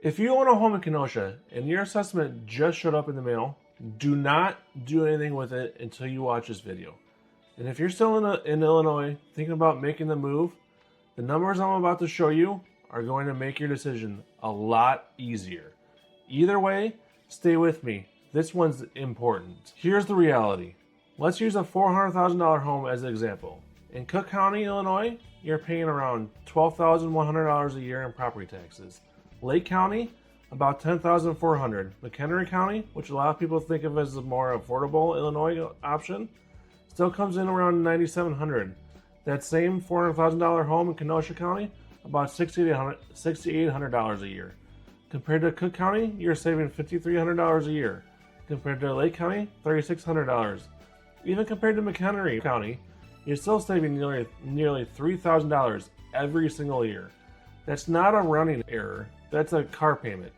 If you own a home in Kenosha and your assessment just showed up in the mail, do not do anything with it until you watch this video. And if you're still in Illinois thinking about making the move, the numbers I'm about to show you are going to make your decision a lot easier. Either way, stay with me. This one's important. Here's the reality. Let's use a $400,000 home as an example. In Cook County, Illinois, you're paying around $12,100 a year in property taxes. Lake County, about $10,400. McHenry County, which a lot of people think of as a more affordable Illinois option, still comes in around $9,700. That same $400,000 home in Kenosha County, about $6,800 a year. Compared to Cook County, you're saving $5,300 a year. Compared to Lake County, $3,600. Even compared to McHenry County, you're still saving nearly $3,000 every single year. That's not a running error. That's a car payment.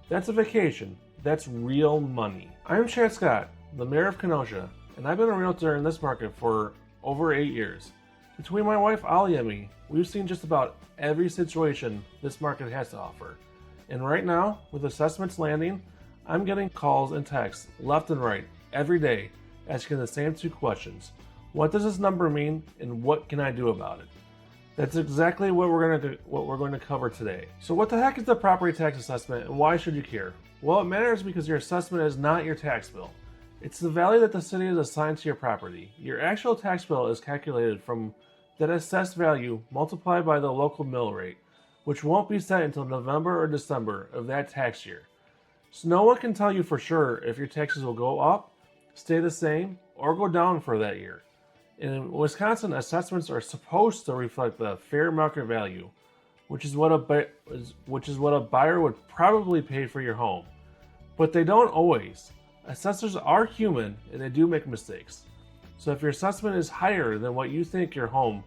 That's a vacation. That's real money. I'm Scott, the mayor of Kenosha, and I've been a realtor in this market for over 8 years. Between my wife Aalia and me, we've seen just about every situation this market has to offer. And right now, with assessments landing, I'm getting calls and texts left and right every day asking the same two questions. What does this number mean and what can I do about it? That's exactly what we're going to cover today. So what the heck is the property tax assessment and why should you care? Well, it matters because your assessment is not your tax bill. It's the value that the city has assigned to your property. Your actual tax bill is calculated from that assessed value multiplied by the local mill rate, which won't be set until November or December of that tax year. So no one can tell you for sure if your taxes will go up, stay the same, or go down for that year. In Wisconsin, assessments are supposed to reflect the fair market value, which is what a buyer would probably pay for your home. But they don't always. Assessors are human and they do make mistakes. So if your assessment is higher than what you think your home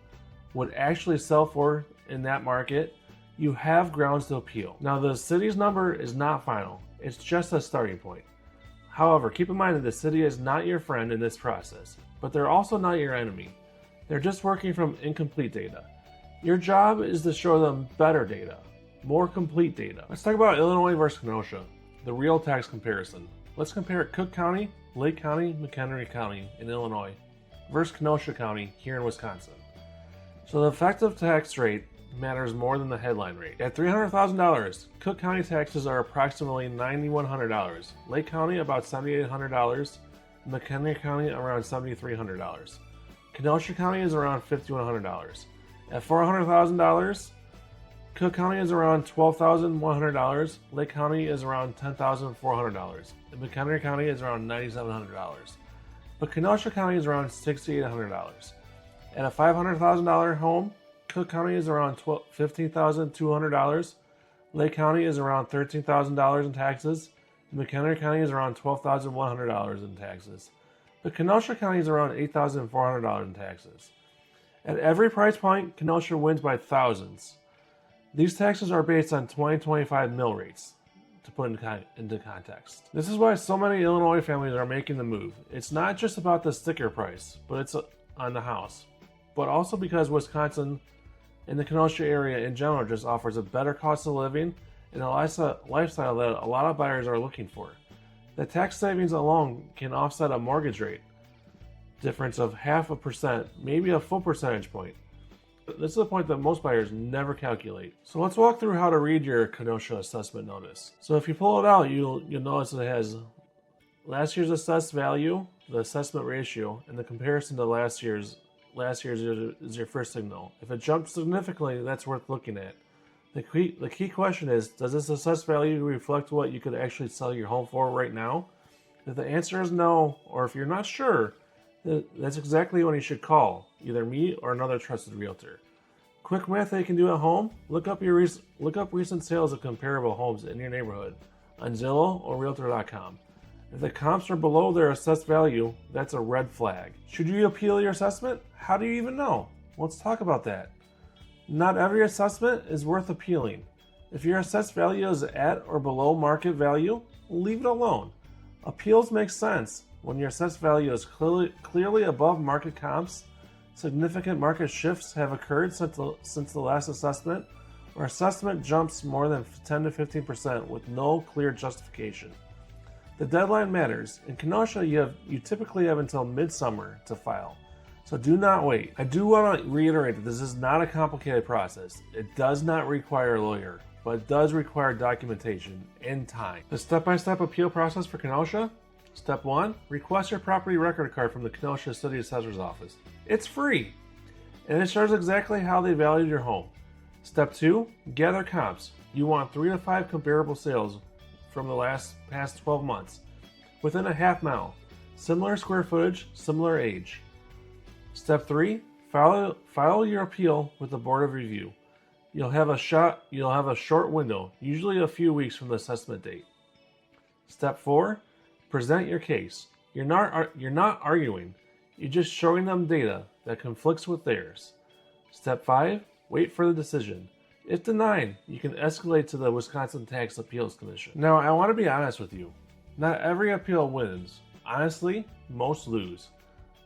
would actually sell for in that market, you have grounds to appeal. Now, the city's number is not final. It's just a starting point. However, keep in mind that the city is not your friend in this process, but they're also not your enemy. They're just working from incomplete data. Your job is to show them better data, more complete data. Let's talk about Illinois versus Kenosha, the real tax comparison. Let's compare Cook County, Lake County, McHenry County in Illinois versus Kenosha County here in Wisconsin. So the effective tax rate matters more than the headline rate. At $300,000, Cook County taxes are approximately $9,100, Lake County about $7,800, McHenry County around $7,300. Kenosha County is around $5,100. At $400,000, Cook County is around $12,100, Lake County is around $10,400, and McHenry County is around $9,700. But Kenosha County is around $6,800. At a $500,000 home, Cook County is around $15,200, Lake County is around $13,000 in taxes, and McHenry County is around $12,100 in taxes. But Kenosha County is around $8,400 in taxes. At every price point, Kenosha wins by thousands. These taxes are based on 2025 mill rates, to put into context. This is why so many Illinois families are making the move. It's not just about the sticker price, but it's on the house, but also because Wisconsin and the Kenosha area in general just offers a better cost of living and a lifestyle that a lot of buyers are looking for. The tax savings alone can offset a mortgage rate difference of 0.5%, maybe a full percentage point. This is a point that most buyers never calculate. So let's walk through how to read your Kenosha assessment notice. So if you pull it out, you'll notice it has last year's assessed value, the assessment ratio, and the comparison to last year's is your first signal. If it jumps significantly, that's worth looking at. The key question is, does this assessed value reflect what you could actually sell your home for right now? If the answer is no, or if you're not sure, that's exactly when you should call either me or another trusted realtor. Quick math that you can do at home: look up recent sales of comparable homes in your neighborhood on Zillow or Realtor.com. If the comps are below their assessed value, that's a red flag. Should you appeal your assessment? How do you even know? Let's talk about that. Not every assessment is worth appealing. If your assessed value is at or below market value, leave it alone. Appeals make sense when your assessed value is clearly above market comps, significant market shifts have occurred since the last assessment, or assessment jumps more than 10 to 15% with no clear justification. The deadline matters. In Kenosha, you typically have until midsummer to file, so do not wait. I do want to reiterate that this is not a complicated process. It does not require a lawyer, but it does require documentation and time. The step-by-step appeal process for Kenosha: Step 1, request your property record card from the Kenosha City Assessor's Office. It's free, and it shows exactly how they valued your home. Step 2, gather comps. You want 3 to 5 comparable sales from the past 12 months, within a half mile, similar square footage, similar age. Step 3, file your appeal with the Board of Review. You'll have a short window, usually a few weeks from the assessment date. Step 4, present your case. You're not arguing. You're just showing them data that conflicts with theirs. Step 5, wait for the decision. If denied, you can escalate to the Wisconsin Tax Appeals Commission. Now, I want to be honest with you. Not every appeal wins. Honestly, most lose.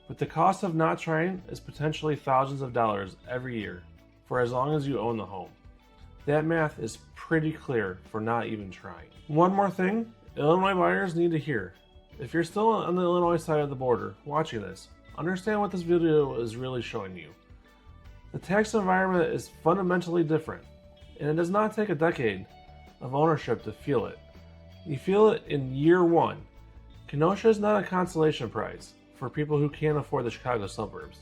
But the cost of not trying is potentially thousands of dollars every year for as long as you own the home. That math is pretty clear for not even trying. One more thing, Illinois buyers need to hear. If you're still on the Illinois side of the border watching this, understand what this video is really showing you. The tax environment is fundamentally different, and it does not take a decade of ownership to feel it. You feel it in year one. Kenosha is not a consolation prize for people who can't afford the Chicago suburbs.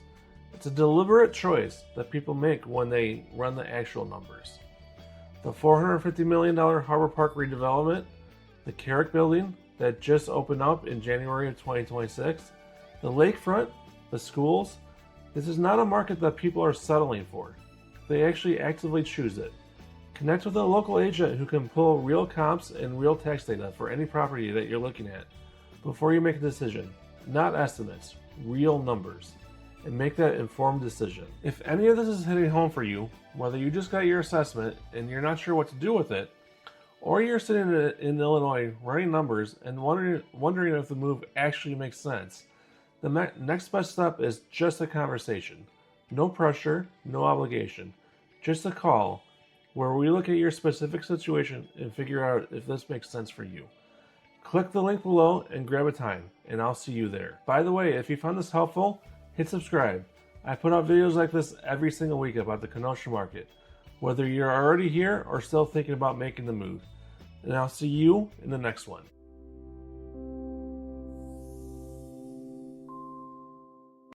It's a deliberate choice that people make when they run the actual numbers. The $450 million Harbor Park redevelopment, the Carrick building that just opened up in January of 2026, the lakefront, the schools. This is not a market that people are settling for. They actually actively choose it. Connect with a local agent who can pull real comps and real tax data for any property that you're looking at before you make a decision. Not estimates, real numbers, and make that informed decision. If any of this is hitting home for you, whether you just got your assessment and you're not sure what to do with it, or you're sitting in Illinois running numbers and wondering if the move actually makes sense, the next best step is just a conversation. No pressure, no obligation. Just a call where we look at your specific situation and figure out if this makes sense for you. Click the link below and grab a time, and I'll see you there. By the way, if you found this helpful, hit subscribe. I put out videos like this every single week about the Kenosha market, whether you're already here or still thinking about making the move. And I'll see you in the next one.